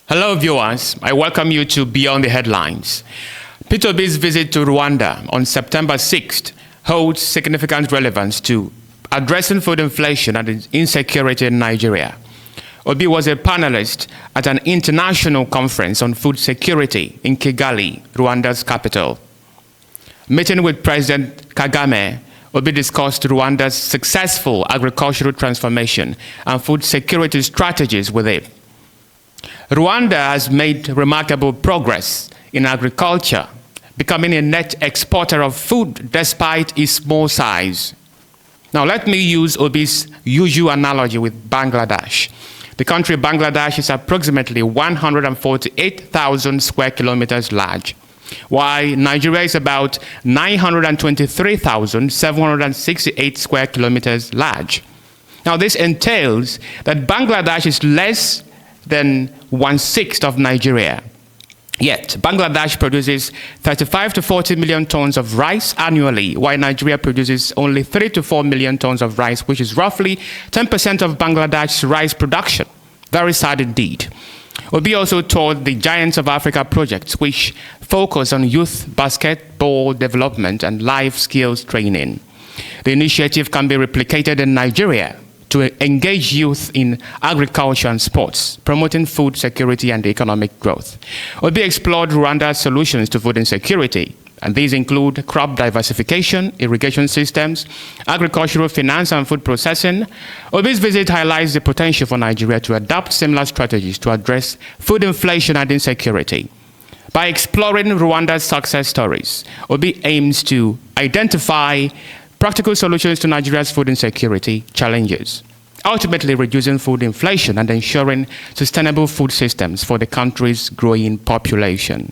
Hello viewers, I welcome you to Beyond the Headlines. Peter Obi's visit to Rwanda on September 6th holds significant relevance to addressing food inflation and insecurity in Nigeria. Obi was a panelist at an international conference on food security in Kigali, Rwanda's capital. Meeting with President Kagame, Obi discussed Rwanda's successful agricultural transformation and food security strategies with him. Rwanda has made remarkable progress in agriculture, becoming a net exporter of food despite its small size. Now let me use Obi's usual analogy with Bangladesh. The country Bangladesh is approximately 148,000 square kilometers large, while Nigeria is about 923,768 square kilometers large. Now this entails that Bangladesh is less than 1/6 of Nigeria. Yet, Bangladesh produces 35 to 40 million tons of rice annually, while Nigeria produces only 3 to 4 million tons of rice, which is roughly 10% of Bangladesh's rice production. Very sad indeed. Obi also toured the Giants of Africa projects, which focus on youth basketball development and life skills training. The initiative can be replicated in Nigeria to engage youth in agriculture and sports, promoting food security and economic growth. Obi explored Rwanda's solutions to food insecurity, and these include crop diversification, irrigation systems, agricultural finance, and food processing. Obi's visit highlights the potential for Nigeria to adopt similar strategies to address food inflation and insecurity. By exploring Rwanda's success stories, Obi aims to identify practical solutions to Nigeria's food insecurity challenges, ultimately reducing food inflation and ensuring sustainable food systems for the country's growing population.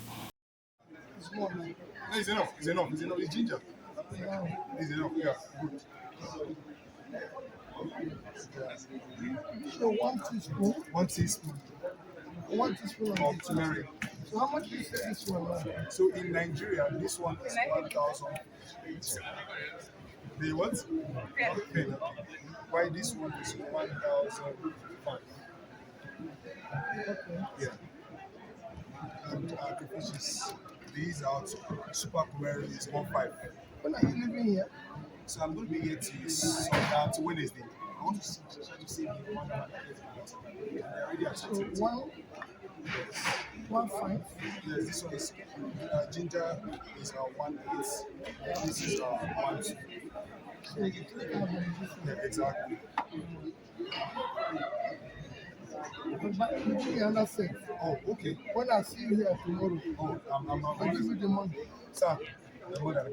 It's enough. It's ginger. It's enough, yeah. Good. So 1 teaspoon. 1 teaspoon. 1 teaspoon of turmeric. So how much is this one? So in Nigeria, this one is 1,000. The what? Okay. Why this one is 1,005? Okay. Yeah. And fishes, these out super commercial is 1.5. When are you living here? So I'm going to be here till Sunday to Wednesday. I want to try to save you 1 hour. They're already at So 1.5. Yes, this one is ginger is 1.8. This is 1.2. So you take out the difference. Yeah, exactly. But give me another set. Oh, okay. When I see you here tomorrow, Oh, I'll give you the money. Sir, the mother.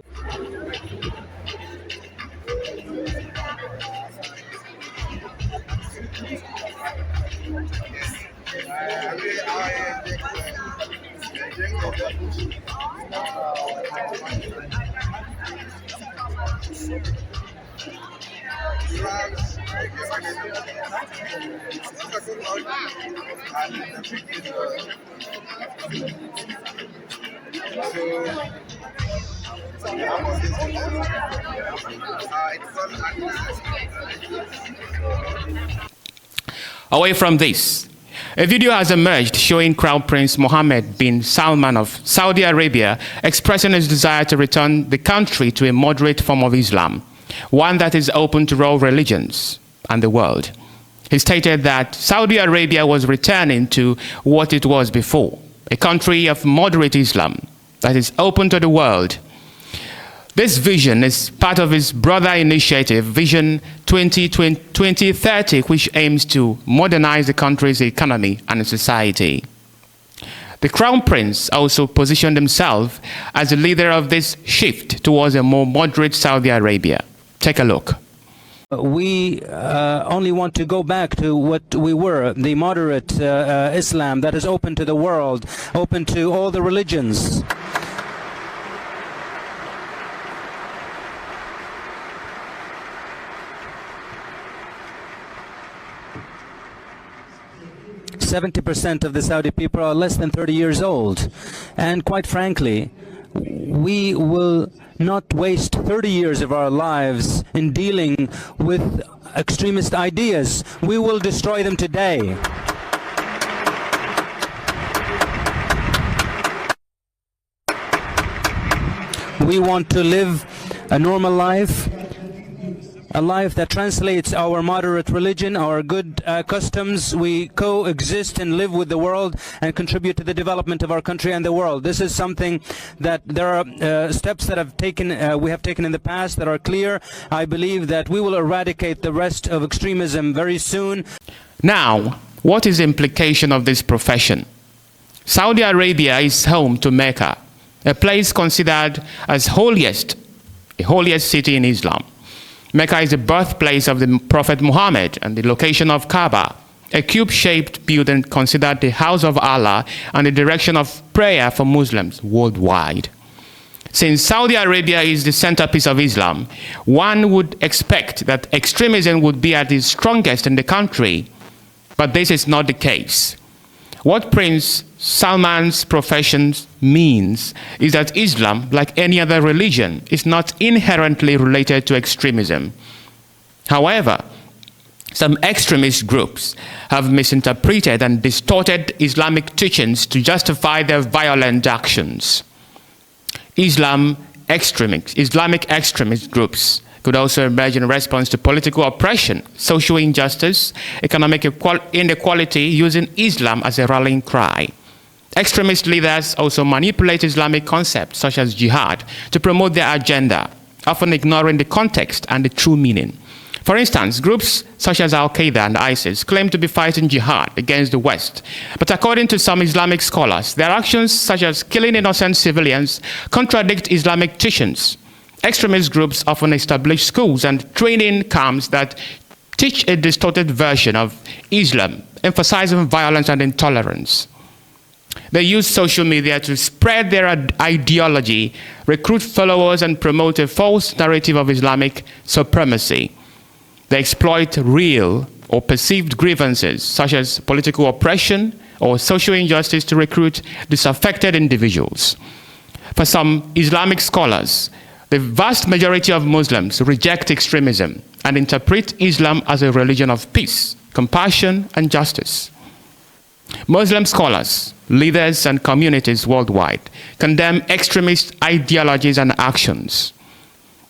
Away from this, a video has emerged showing Crown Prince Mohammed bin Salman of Saudi Arabia expressing his desire to return the country to a moderate form of Islam, one that is open to all religions and the world. He stated that Saudi Arabia was returning to what it was before, a country of moderate Islam that is open to the world. This vision is part of his broader initiative, Vision 2030, which aims to modernize the country's economy and society. The Crown Prince also positioned himself as a leader of this shift towards a more moderate Saudi Arabia. Take a look. We only want to go back to what we were, the moderate Islam that is open to the world, open to all the religions. 70% of the Saudi people are less than 30 years old. And quite frankly, we will not waste 30 years of our lives in dealing with extremist ideas. We will destroy them today. We want to live a normal life, a life that translates our moderate religion, our good customs. We coexist and live with the world and contribute to the development of our country and the world. This is something that there are steps that we have taken in the past that are clear. I believe that we will eradicate the rest of extremism very soon. Now, what is the implication of this profession? Saudi Arabia is home to Mecca, a place considered as the holiest city in Islam. Mecca is the birthplace of the Prophet Muhammad and the location of Kaaba, a cube-shaped building considered the house of Allah and the direction of prayer for Muslims worldwide. Since Saudi Arabia is the centerpiece of Islam, one would expect that extremism would be at its strongest in the country, but this is not the case. What Prince Salman's profession means is that Islam, like any other religion, is not inherently related to extremism. However, some extremist groups have misinterpreted and distorted Islamic teachings to justify their violent actions. Islamic extremist groups could also emerge in response to political oppression, social injustice, economic inequality, using Islam as a rallying cry. Extremist leaders also manipulate Islamic concepts such as jihad to promote their agenda, often ignoring the context and the true meaning. For instance, groups such as Al-Qaeda and ISIS claim to be fighting jihad against the West, but according to some Islamic scholars, their actions such as killing innocent civilians contradict Islamic teachings. Extremist groups often establish schools and training camps that teach a distorted version of Islam, emphasizing violence and intolerance. They use social media to spread their ideology, recruit followers, and promote a false narrative of Islamic supremacy. They exploit real or perceived grievances, such as political oppression or social injustice, to recruit disaffected individuals. For some Islamic scholars, the vast majority of Muslims reject extremism and interpret Islam as a religion of peace, compassion, and justice. Muslim scholars, leaders, and communities worldwide condemn extremist ideologies and actions.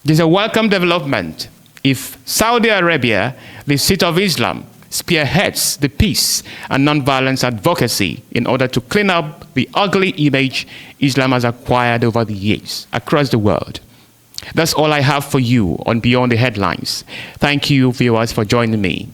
It is a welcome development if Saudi Arabia, the seat of Islam, spearheads the peace and nonviolence advocacy in order to clean up the ugly image Islam has acquired over the years across the world. That's all I have for you on Beyond the Headlines. Thank you, viewers, for joining me.